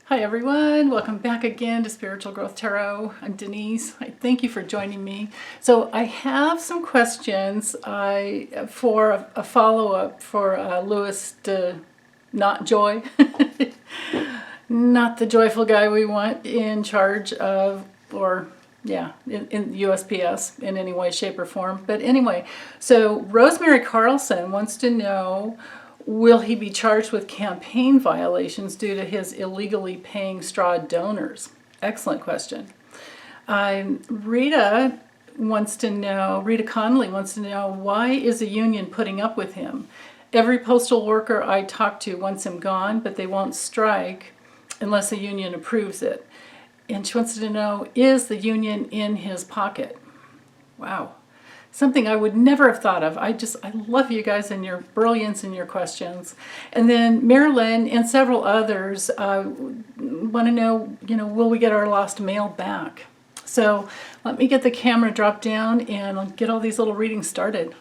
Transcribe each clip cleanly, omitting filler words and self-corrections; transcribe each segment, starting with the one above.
Hi everyone, welcome back again to Spiritual Growth Tarot. I'm Denise. Thank you for joining me. So I have some questions for a follow-up for Louis not Joy, not the joyful guy we want in charge of, or yeah, in USPS in any way, shape, or form. But anyway, so Rosemary Carlson wants to know, will he be charged with campaign violations due to his illegally paying straw donors? Excellent question. Rita Connolly wants to know, why is the union putting up with him? Every postal worker I talk to wants him gone, but they won't strike unless the union approves it. And she wants to know, is the union in his pocket? Wow. Something I would never have thought of. I love you guys and your brilliance and your questions. And then Marilyn and several others want to know, will we get our lost mail back? So let me get the camera dropped down and I'll get all these little readings started.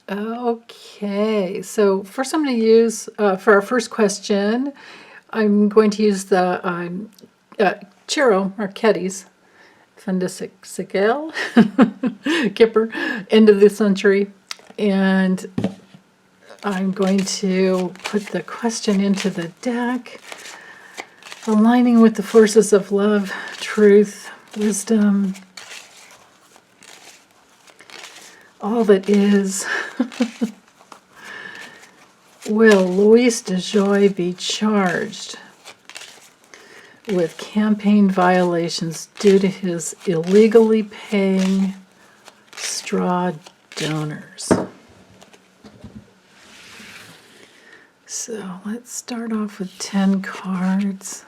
Okay, so first I'm going to use, for our first question, I'm going to use the Chiro Marchetti's Fundicicle, Kipper, end of the century, and I'm going to put the question into the deck, aligning with the forces of love, truth, wisdom, all that is. Will Louis DeJoy be charged with campaign violations due to his illegally paying straw donors? So let's start off with 10 cards.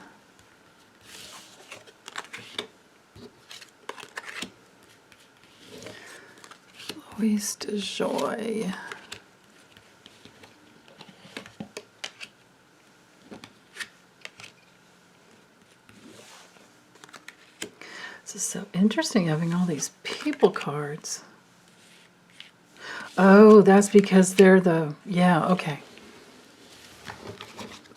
Louis DeJoy. This is so interesting, having all these people cards. Oh, that's because they're okay.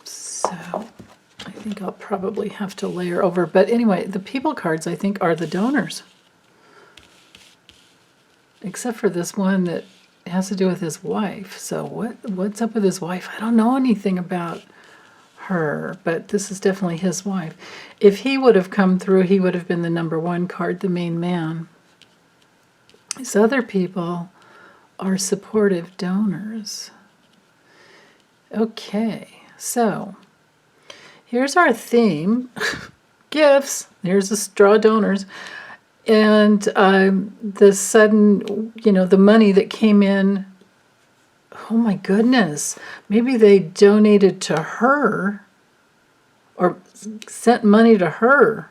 So I think I'll probably have to layer over. But anyway, the people cards, I think, are the donors. Except for this one that has to do with his wife. So what's up with his wife? I don't know anything about her, but this is definitely his wife. If he would have come through, he would have been the number one card, the main man. These other people are supportive donors. Okay, so here's our theme. Gifts. Here's the straw donors. And the sudden, the money that came in, oh my goodness, maybe they donated to her or sent money to her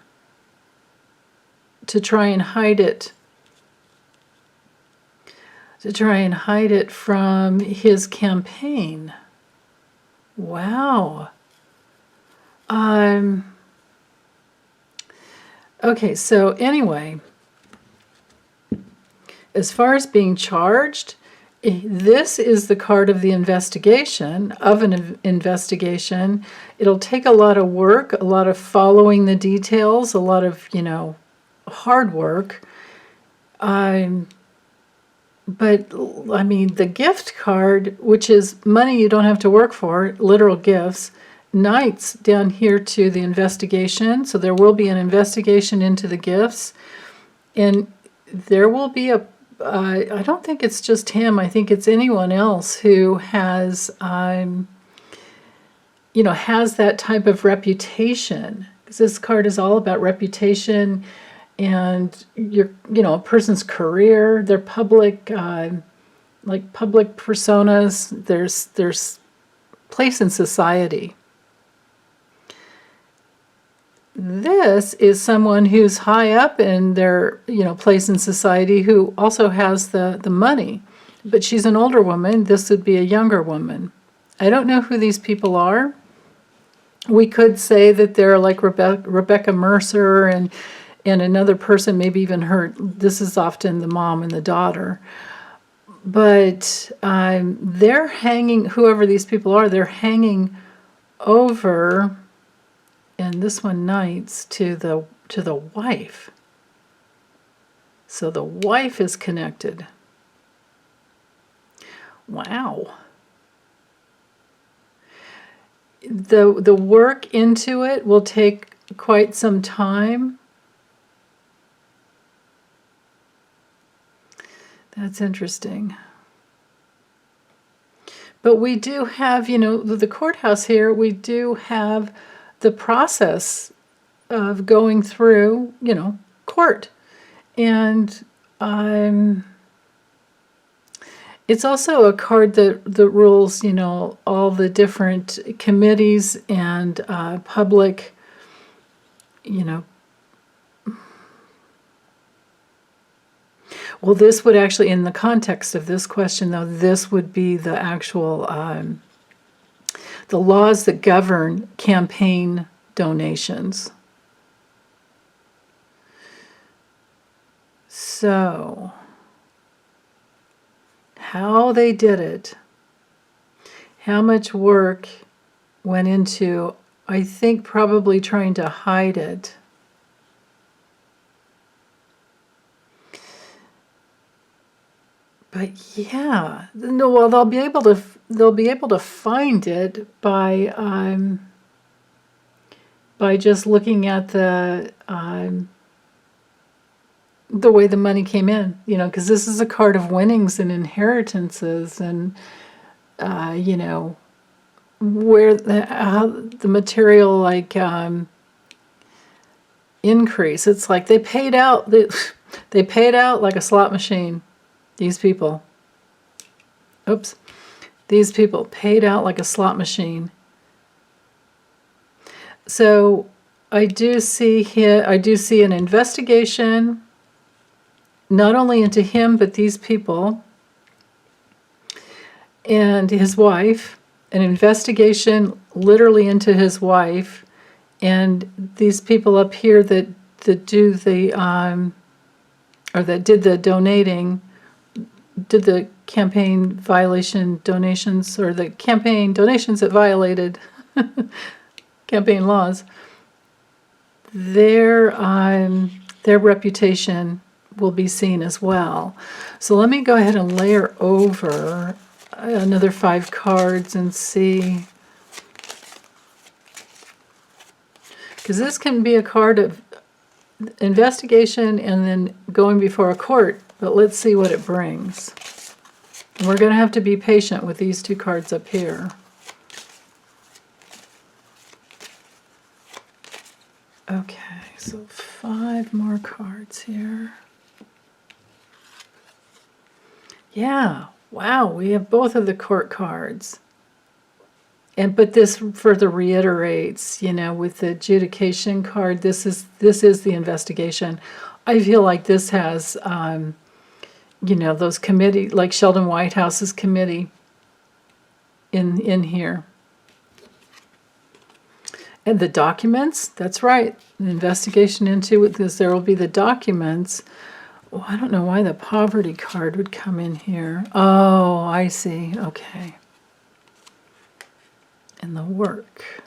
to try and hide it. From his campaign. Wow. Okay, so anyway, as far as being charged, this is the card of the investigation, It'll take a lot of work, a lot of following the details, a lot of, hard work. But, I mean, the gift card, which is money you don't have to work for, literal gifts, Knights down here to the investigation. So there will be an investigation into the gifts. And there will be I don't think it's just him. I think it's anyone else who has, has that type of reputation. Because this card is all about reputation and a person's career, their public, public personas. There's place in society. This is someone who's high up in their, place in society, who also has the money. But she's an older woman. This would be a younger woman. I don't know who these people are. We could say that they're like Rebecca Mercer and another person, maybe even her. This is often the mom and the daughter. But they're hanging, whoever these people are, they're hanging over, and this one knights to the wife. So the wife is connected. Wow. The work into it will take quite some time. That's interesting. But we do have, the courthouse here, we do have the process of going through, court. And it's also a card that rules, all the different committees and public, Well, this would actually, in the context of this question, though, this would be the actual, the laws that govern campaign donations. So, how they did it, how much work went into, I think, probably trying to hide it. But yeah, no. Well, they'll be able to find it by just looking at the way the money came in. Because this is a card of winnings and inheritances, and where how the material increase. It's like they paid out. They paid out like a slot machine. These people paid out like a slot machine. So I do see here, I do see an investigation, not only into him, but these people and his wife, an investigation literally into his wife, and these people up here that do the, or that did the donating, did the campaign violation donations, or the campaign donations that violated campaign laws, their reputation will be seen as well. So let me go ahead and layer over another 5 cards and see, because this can be a card of investigation and then going before a court. But let's see what it brings. And we're going to have to be patient with these 2 cards up here. Okay, so 5 more cards here. Yeah, wow, we have both of the court cards. But this further reiterates, with the adjudication card, this is the investigation. I feel like this has those committee, like Sheldon Whitehouse's committee in here. And the documents, that's right, an investigation into it, because there will be the documents. Oh, I don't know why the poverty card would come in here. Oh, I see, okay. And the work.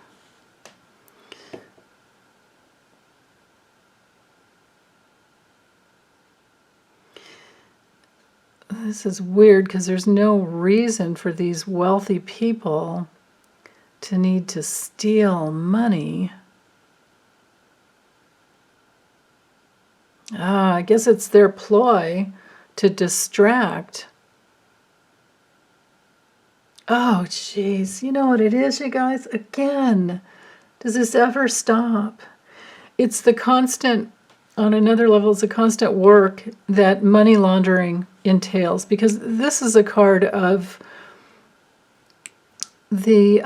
This is weird because there's no reason for these wealthy people to need to steal money. I guess it's their ploy to distract. Oh, jeez. You know what it is, you guys? Again, does this ever stop? It's the constant, on another level, it's the constant work that money laundering entails, because this is a card of the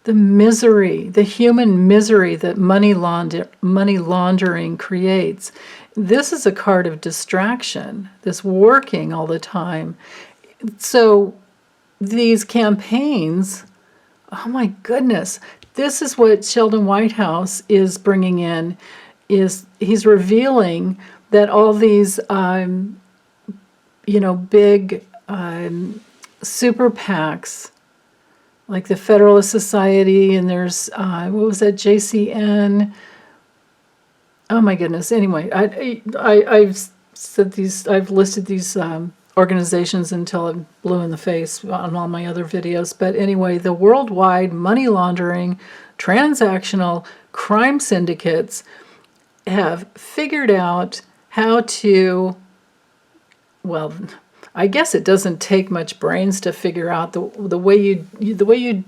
misery, the human misery that money laundering creates. This is a card of distraction, this working all the time. So these campaigns, oh my goodness, this is what Sheldon Whitehouse is bringing in, is he's revealing that all these, big super PACs like the Federalist Society, and there's, what was that, JCN? Oh my goodness. Anyway, I've said these, I've listed these organizations until I'm blue in the face on all my other videos. But anyway, the worldwide money laundering, transactional crime syndicates have figured out how to, well, I guess it doesn't take much brains to figure out the way you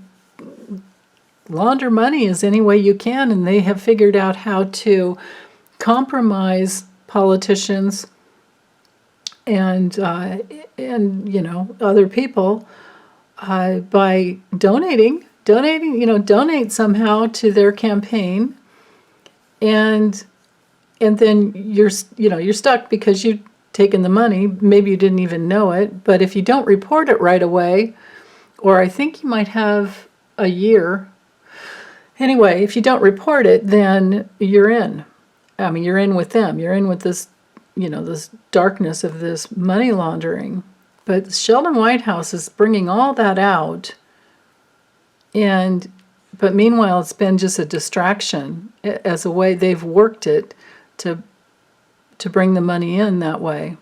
launder money is any way you can, and they have figured out how to compromise politicians and other people by donating, donate somehow to their campaign, and then you're stuck because you've taken the money. Maybe you didn't even know it, but if you don't report it right away, or I think you might have a year. Anyway, if you don't report it, then you're in. I mean, you're in with them. You're in with this, this darkness of this money laundering. But Sheldon Whitehouse is bringing all that out, but meanwhile, it's been just a distraction as a way they've worked it to bring the money in that way.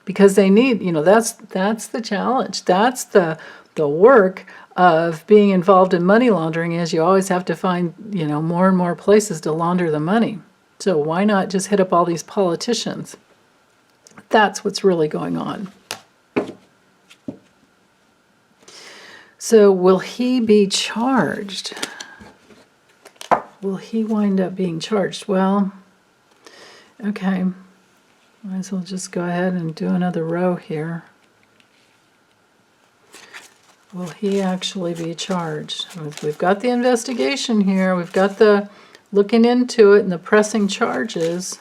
Because they need, that's the challenge. That's the work of being involved in money laundering, is you always have to find, more and more places to launder the money. So why not just hit up all these politicians? That's what's really going on. So will he be charged? Will he wind up being charged? Well, okay. Might as well just go ahead and do another row here. Will he actually be charged? We've got the investigation here. We've got the looking into it and the pressing charges.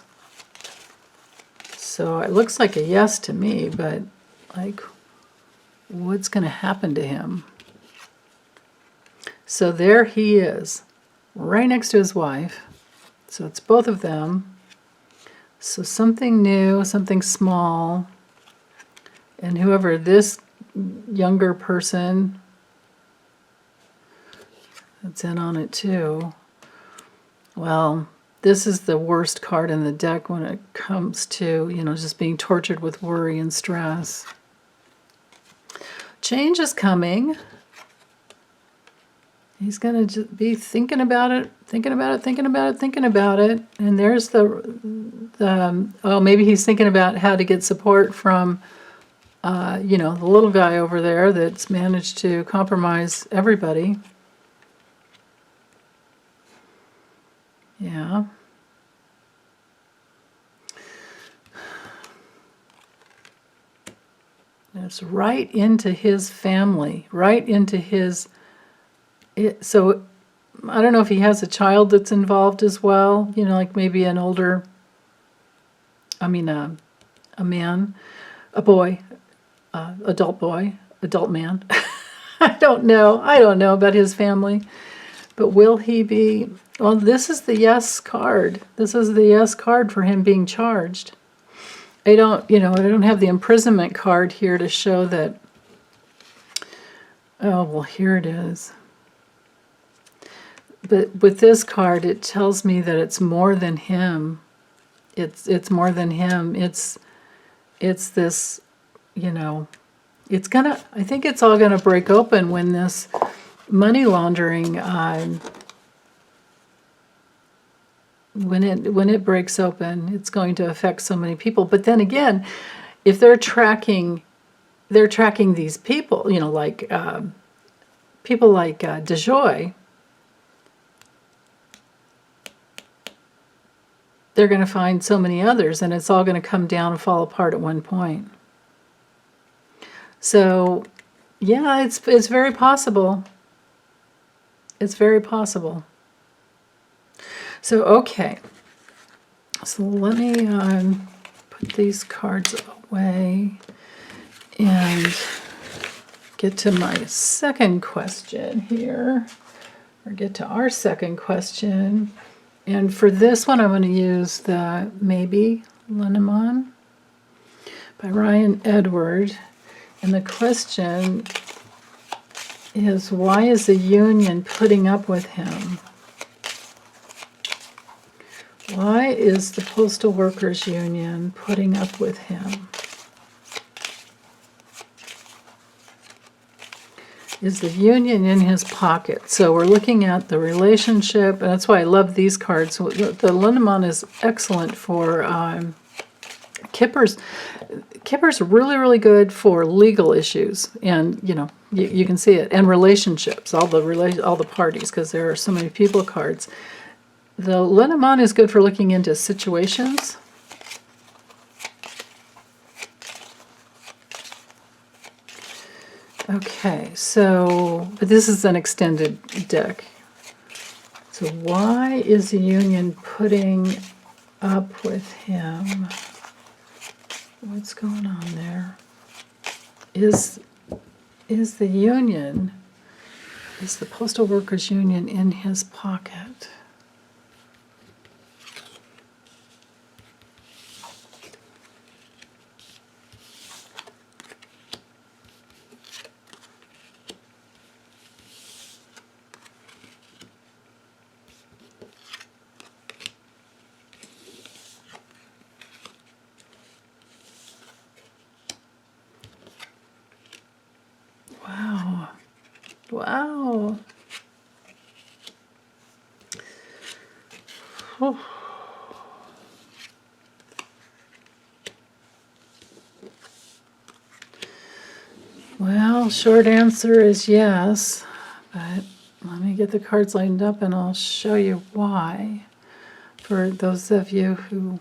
So it looks like a yes to me, but like, what's going to happen to him? So there he is, right next to his wife. So it's both of them. So something new, something small. And whoever this younger person that's in on it too. Well, this is the worst card in the deck when it comes to, just being tortured with worry and stress. Change is coming. He's going to just be thinking about it. And there's maybe he's thinking about how to get support from, the little guy over there that's managed to compromise everybody. Yeah. It's right into his family, right into his... So I don't know if he has a child that's involved as well, like maybe an older, a man, a boy, adult man. I don't know about his family. But will he be... Well, this is the yes card. This is the yes card for him being charged. I don't have the imprisonment card here to show that... Oh, well, here it is. But with this card, it tells me that it's more than him. It's more than him. It's this, it's gonna... I think it's all gonna break open when this money laundering... When it breaks open, it's going to affect so many people. But then again, if they're tracking these people, like people like DeJoy, they're going to find so many others, and it's all going to come down and fall apart at one point. So, yeah, it's very possible. It's very possible. So, okay. So let me put these cards away and get to my second question here, or get to our second question. And for this one, I'm going to use the Maybe Lenormand by Ryan Edward. And the question is, why is the union putting up with him? Why is the Postal Workers Union putting up with him? Is the union in his pocket? So we're looking at the relationship, and that's why I love these cards. The Lindemann is excellent for Kipper's. Kipper's really, really good for legal issues, and you can see it, and relationships, all the parties, because there are so many people cards. The Lindemann is good for looking into situations. Okay, so, but this is an extended deck. So why is the union putting up with him? What's going on there? Is the union, is the Postal Workers Union in his pocket? Wow. Wow. Oh. Well, short answer is yes, but let me get the cards lined up and I'll show you why. For those of you who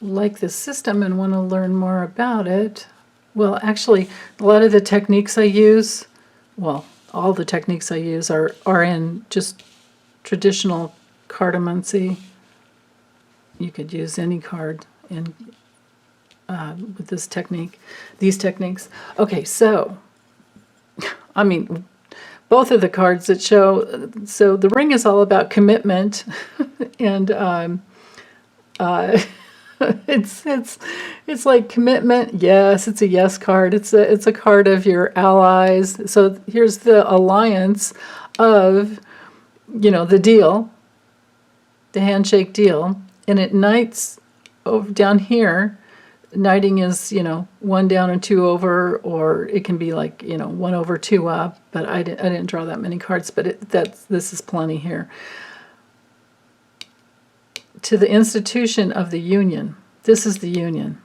like the system and want to learn more about it, well, actually, a lot of the techniques I use, well, all the techniques I use are in just traditional cartomancy. You could use any card in with this technique, these techniques. Okay, so, I mean, both of the cards that show, so the ring is all about commitment, and it's like commitment. Yes, it's a yes card. It's a card of your allies. So here's the alliance of, the deal, the handshake deal, and it knights over down here. Knighting is, 1 down and 2 over, or it can be like, 1 over 2 up, but I didn't draw that many cards, but this is plenty here. To the institution of the union. This is the union.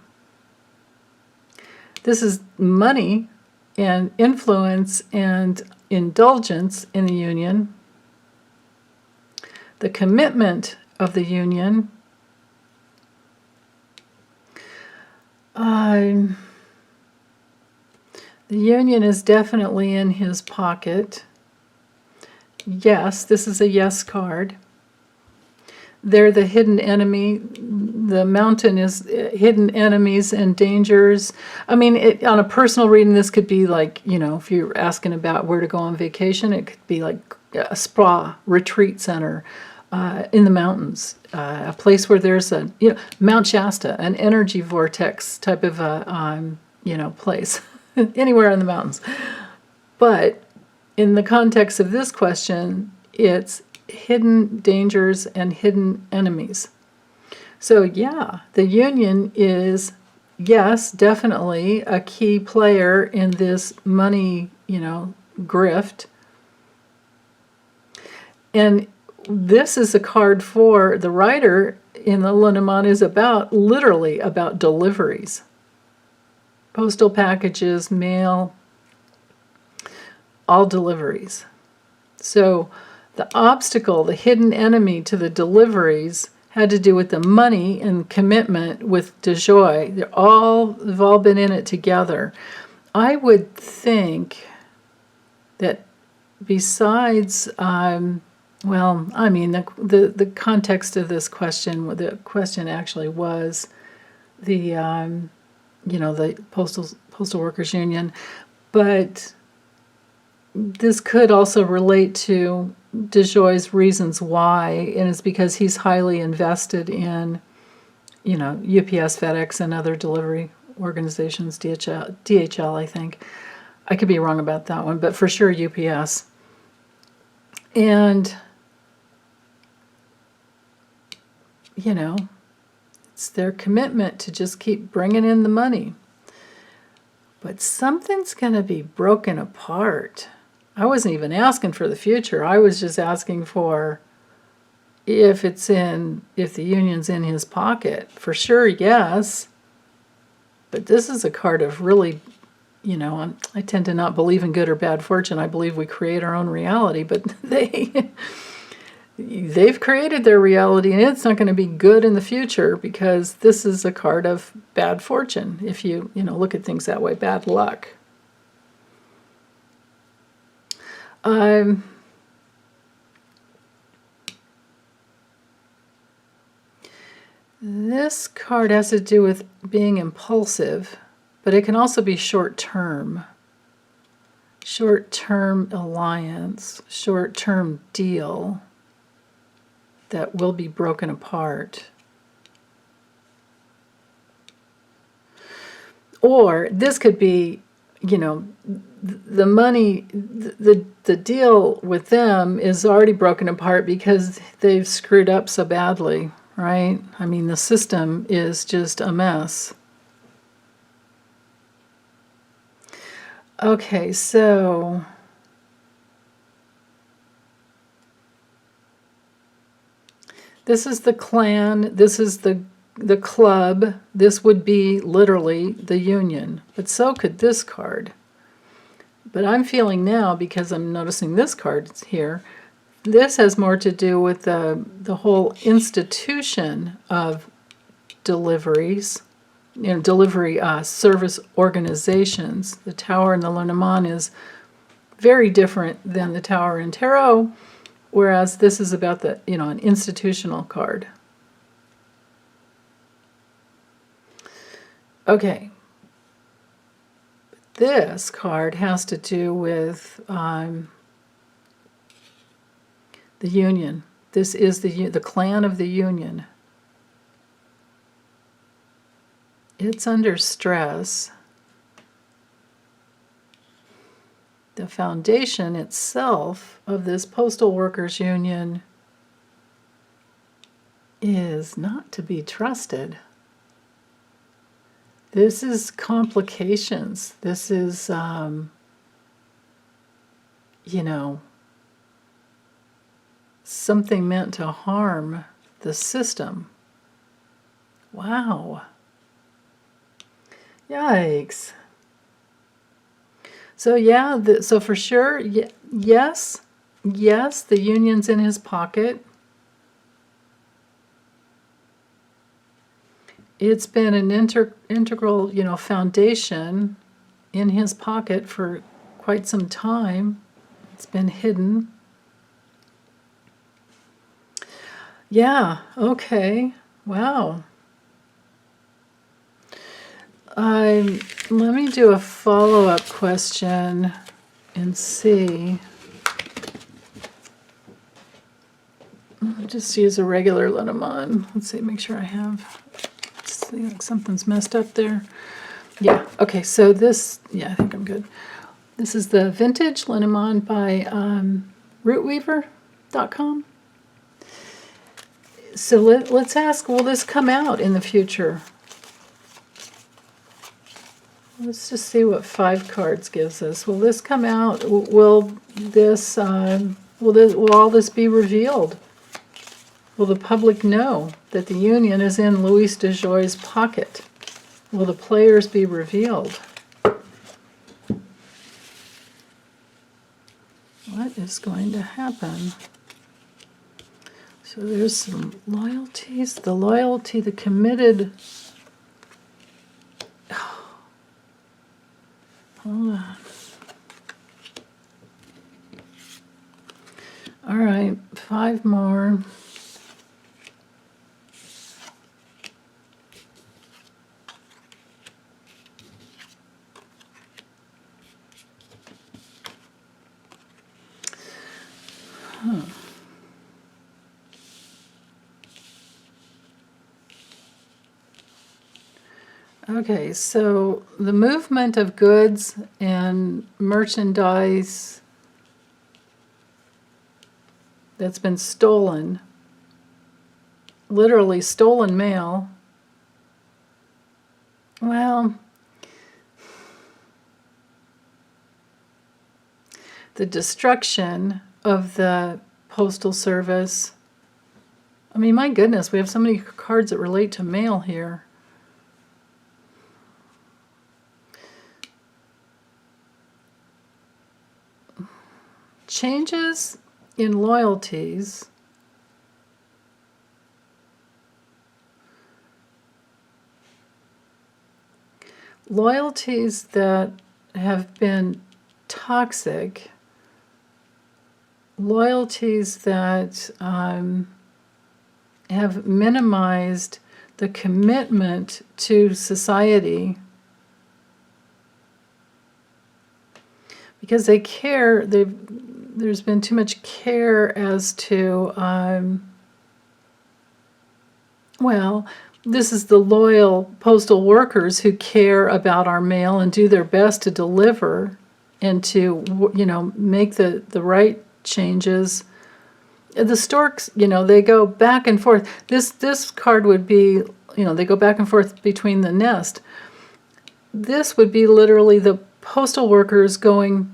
This is money and influence and indulgence in the union. The commitment of the union. The union is definitely in his pocket. Yes, this is a yes card. They're the hidden enemy. The mountain is hidden enemies and dangers. I mean, on a personal reading, this could be like, if you're asking about where to go on vacation, it could be like a spa, retreat center in the mountains, a place where there's Mount Shasta, an energy vortex type of place, anywhere in the mountains. But in the context of this question, it's hidden dangers and hidden enemies. So yeah, the union is, yes, definitely a key player in this money, grift. And this is a card for the writer in the Lindemann is literally about deliveries. Postal packages, mail, all deliveries. So the obstacle, the hidden enemy to the deliveries had to do with the money and commitment with DeJoy. They've all been in it together. I would think that besides, the context of this question, the question actually was the Postal Workers Union, but this could also relate to DeJoy's reasons why, and it's because he's highly invested in, UPS, FedEx, and other delivery organizations, DHL, I think. I could be wrong about that one, but for sure UPS. And, you know, it's their commitment to just keep bringing in the money. But something's going to be broken apart. I wasn't even asking for the future. I was just asking for if the union's in his pocket. For sure, yes. But this is a card of really, you know, I tend to not believe in good or bad fortune. I believe we create our own reality, but they've created their reality, and it's not going to be good in the future because this is a card of bad fortune. If you look at things that way, bad luck. This card has to do with being impulsive, but it can also be short-term. Short-term alliance, short-term deal that will be broken apart. Or this could be, you know, the money, the deal with them is already broken apart because they've screwed up so badly, right? I mean, the system is just a mess. Okay, so this is the clan, this is the club, this would be literally the union, but so could this card. But I'm feeling now, because I'm noticing this card here, this has more to do with the whole institution of deliveries, you know, delivery service organizations. The Tower in the Lenormand is very different than the Tower in Tarot, whereas this is about the, you know, an institutional card. Okay. This card has to do with the union. This is the clan of the union. It's under stress. The foundation itself of this postal workers union is not to be trusted. This is complications. This is, you know, something meant to harm the system. Wow. Yikes. So yeah, so for sure, yes, the union's in his pocket. It's been an integral, you know, foundation in his pocket for quite some time. It's been hidden. Yeah, okay. Wow. Let me do a follow-up question and see. I'll just use a regular Lenormand. Let's see, make sure I have. See, like something's messed up there. Yeah, okay, so this, yeah, I think I'm good. This is the vintage Lenormand by rootweaver.com. So let's ask, will this come out in the future? Let's just see what 5 cards gives us. Will this come out? Will all this be revealed? Will the public know that the union is in Louis DeJoy's pocket? Will the players be revealed? What is going to happen? So there's some loyalties. The loyalty, the committed. Hold on. All right, 5 more. Okay, so the movement of goods and merchandise that's been stolen, literally stolen mail. Well, the destruction of the Postal Service. I mean, my goodness, we have so many cards that relate to mail here. Changes in loyalties. Loyalties that have been toxic. Loyalties that have minimized the commitment to society because they care. There's been too much care as to, well, this is the loyal postal workers who care about our mail and do their best to deliver and to, make the right changes. The storks, they go back and forth. This card would be, they go back and forth between the nest. This would be literally the postal workers going,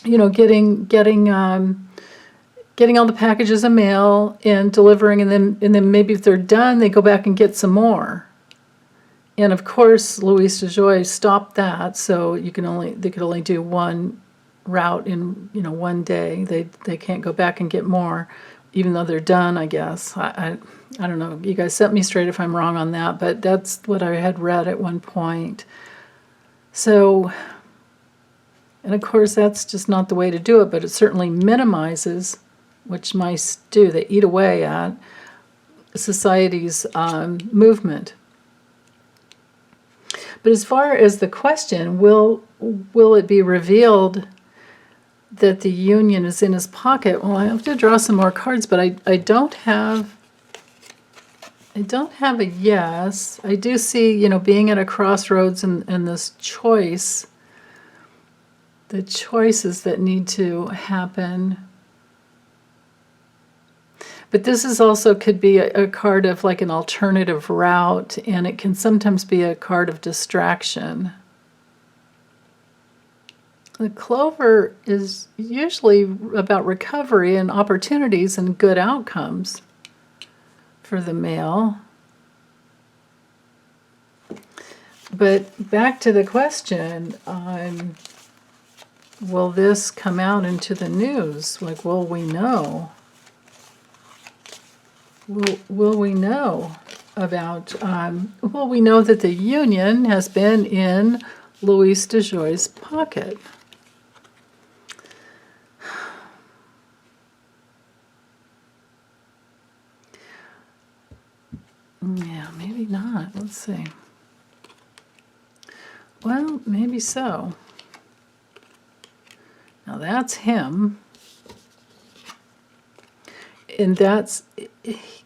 getting all the packages of mail and delivering, and then maybe if they're done, they go back and get some more. And of course, Louis DeJoy stopped that, so they could only do one route in one day. They can't go back and get more, even though they're done, I guess. I don't know. You guys set me straight if I'm wrong on that, but that's what I had read at one point. So, and of course, that's just not the way to do it, but it certainly minimizes, which mice do. They eat away at society's movement. But as far as the question, will it be revealed that the Union is in his pocket? Well, I have to draw some more cards, but I don't have a yes. I do see, being at a crossroads and this choice, the choices that need to happen. But this is also could be a card of like an alternative route, and it can sometimes be a card of distraction. The clover is usually about recovery and opportunities and good outcomes for the male. But back to the question, will this come out into the news? Like, will we know? Will we know about, will we know that the Union has been in Louis DeJoy's pocket? Yeah, maybe not. Let's see. Well, maybe so. Now that's him. And that's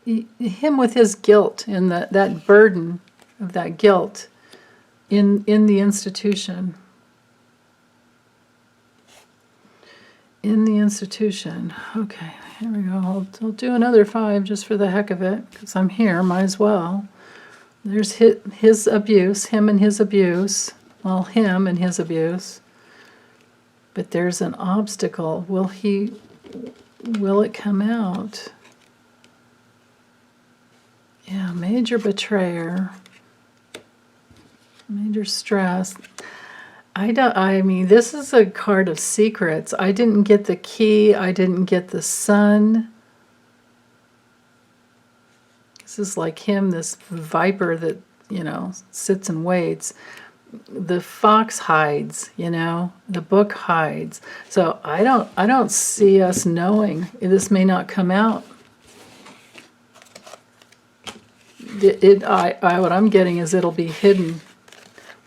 him with his guilt and that burden of that guilt in the institution. In the institution. Okay, here we go. I'll do another 5 just for the heck of it, because I'm here, might as well. There's his abuse, him and his abuse. Well, him and his abuse. But there's an obstacle. Will it come out? Yeah, major betrayer. Major stress. I mean, this is a card of secrets. I didn't get the key. I didn't get the sun. This is like him, this viper that, sits and waits. The fox hides, the book hides. So I don't see us knowing. This may not come out. What I'm getting is it'll be hidden.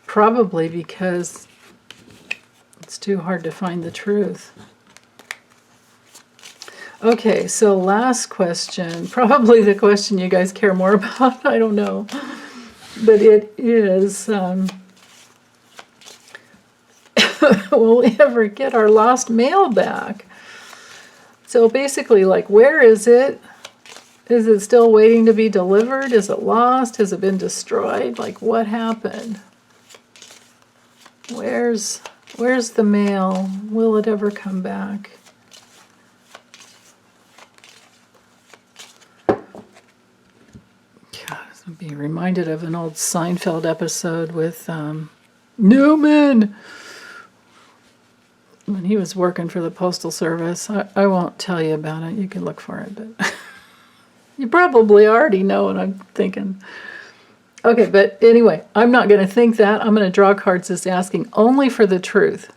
Probably because it's too hard to find the truth. Okay, so last question. Probably the question you guys care more about. I don't know. but it is, will we ever get our lost mail back? So basically, like, where is it? Is it still waiting to be delivered? Is it lost? Has it been destroyed? Like, what happened? Where's the mail? Will it ever come back? God, I'm being reminded of an old Seinfeld episode with Newman when he was working for the Postal Service. I won't tell you about it. You can look for it, but you probably already know what I'm thinking. Okay, but anyway, I'm not going to think that. I'm going to draw cards just asking only for the truth.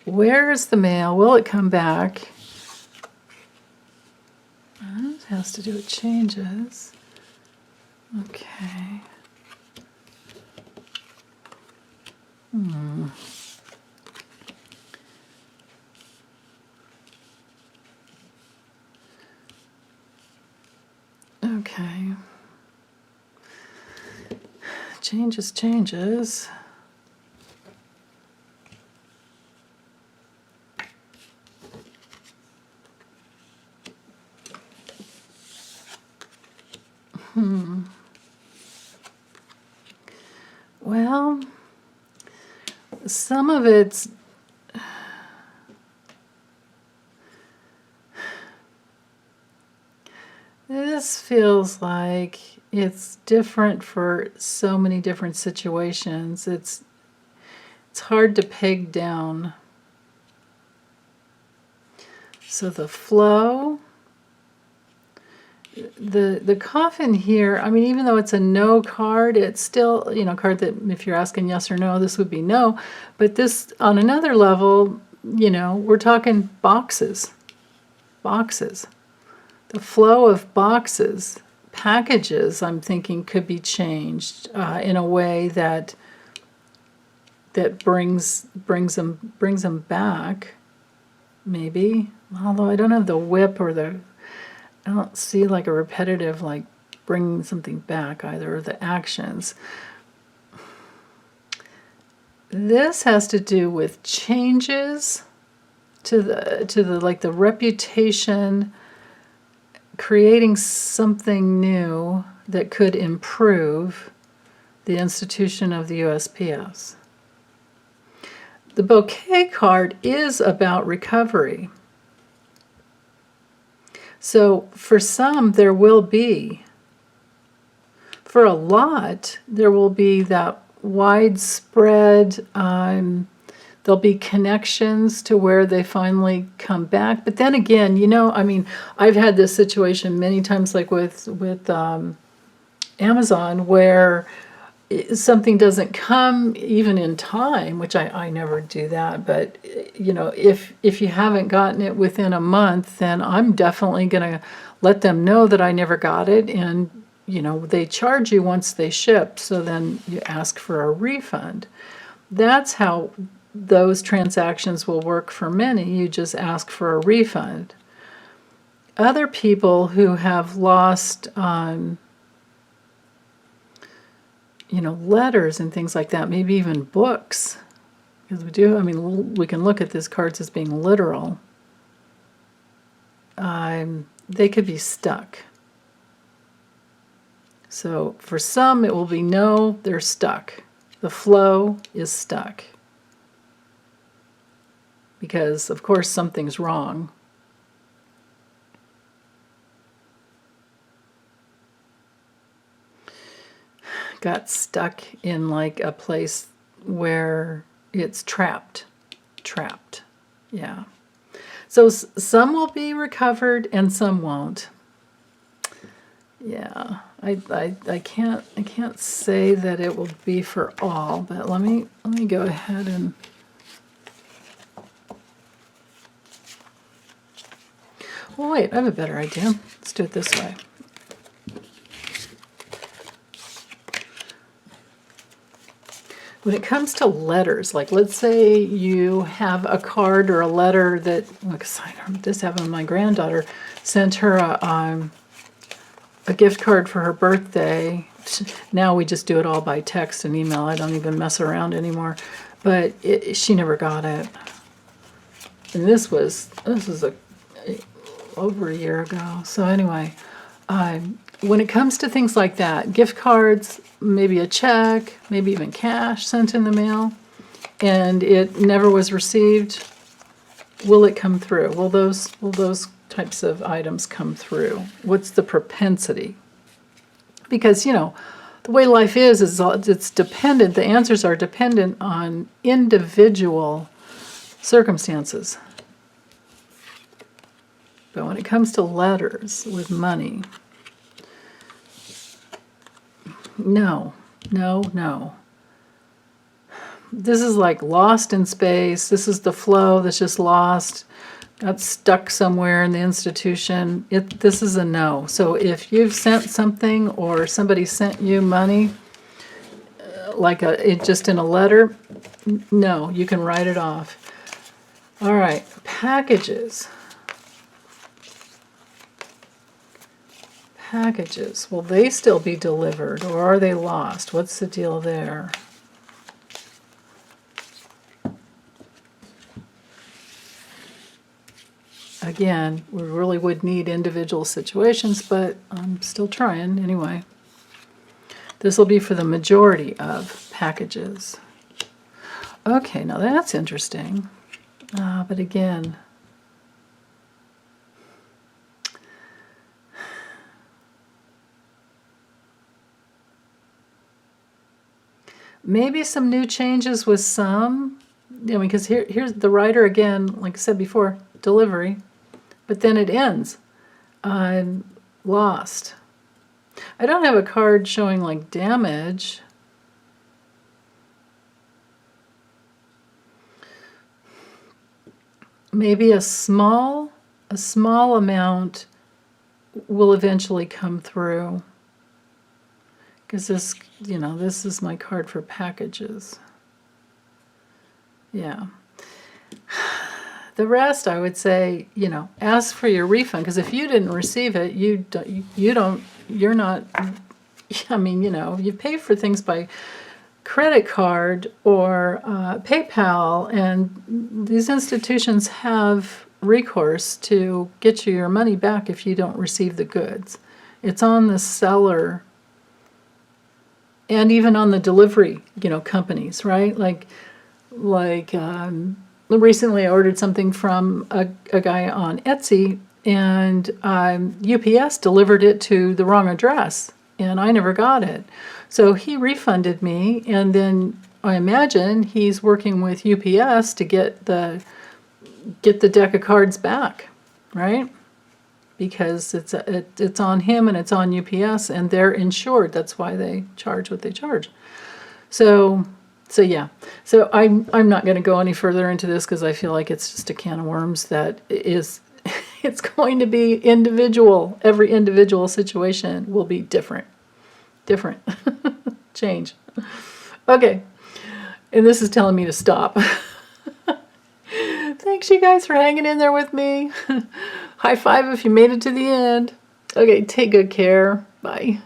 Where is the mail? Will it come back? It has to do with changes. Okay. Okay. Changes. Well, some of it's this feels like it's different for so many different situations. It's hard to peg down. So the flow, the coffin here, I mean, even though it's a no card, it's still, a card that if you're asking yes or no, this would be no. But this, on another level, we're talking boxes. Boxes. The flow of boxes, packages, I'm thinking could be changed in a way that brings them back, maybe. Although I don't have the whip or I don't see like a repetitive like bringing something back either, or the actions. This has to do with changes to the like the reputation, creating something new that could improve the institution of the USPS. The bouquet card is about recovery. So for some, there will be. For a lot, there will be that widespread, there'll be connections to where they finally come back. But then again, I've had this situation many times, like with Amazon, where something doesn't come even in time, which I never do that. But, if you haven't gotten it within a month, then I'm definitely going to let them know that I never got it. And, they charge you once they ship. So then you ask for a refund. That's how those transactions will work for many. You just ask for a refund. Other people who have lost, letters and things like that, maybe even books, because we can look at these cards as being literal. They could be stuck. So for some, it will be no, they're stuck. The flow is stuck. Because, of course, something's wrong. Got stuck in like a place where it's trapped. Yeah. So some will be recovered and some won't. Yeah. I can't say that it will be for all, but let me go ahead and well, wait, I have a better idea. Let's do it this way. When it comes to letters, like let's say you have a card or a letter that, because this happened with my granddaughter, sent her a a gift card for her birthday. Now we just do it all by text and email. I don't even mess around anymore. But she never got it. And this was over a year ago. So anyway, when it comes to things like that, gift cards, maybe a check, maybe even cash sent in the mail, and it never was received, will it come through? Will those types of items come through? What's the propensity? Because, you know, the way life is it's dependent, the answers are dependent on individual circumstances. But when it comes to letters with money, no. This is like lost in space. This is the flow that's just lost, got stuck somewhere in the institution. This is a no. So if you've sent something or somebody sent you money, just in a letter, no, you can write it off. All right, packages. Packages, will they still be delivered or are they lost? What's the deal there? Again, we really would need individual situations, but I'm still trying anyway. This will be for the majority of packages. Okay, now that's interesting. But again, maybe some new changes with some, because here's the writer again, like I said before, delivery, but then it ends. I'm lost. I don't have a card showing like damage. Maybe a small amount will eventually come through. Because this, this is my card for packages. Yeah. The rest, I would say, ask for your refund. Because if you didn't receive it, you pay for things by credit card or PayPal, and these institutions have recourse to get you your money back if you don't receive the goods. It's on the seller and even on the delivery, companies, right? Like recently I ordered something from a guy on Etsy, and UPS delivered it to the wrong address, and I never got it. So he refunded me, and then I imagine he's working with UPS to get the deck of cards back, right? Because it's on him and it's on UPS, and they're insured. That's why they charge what they charge. So yeah. So I'm not going to go any further into this because I feel like it's just a can of worms that is. It's going to be individual. Every individual situation will be different. Change. Okay. And this is telling me to stop. Thanks, you guys, for hanging in there with me. High five if you made it to the end. Okay, take good care. Bye.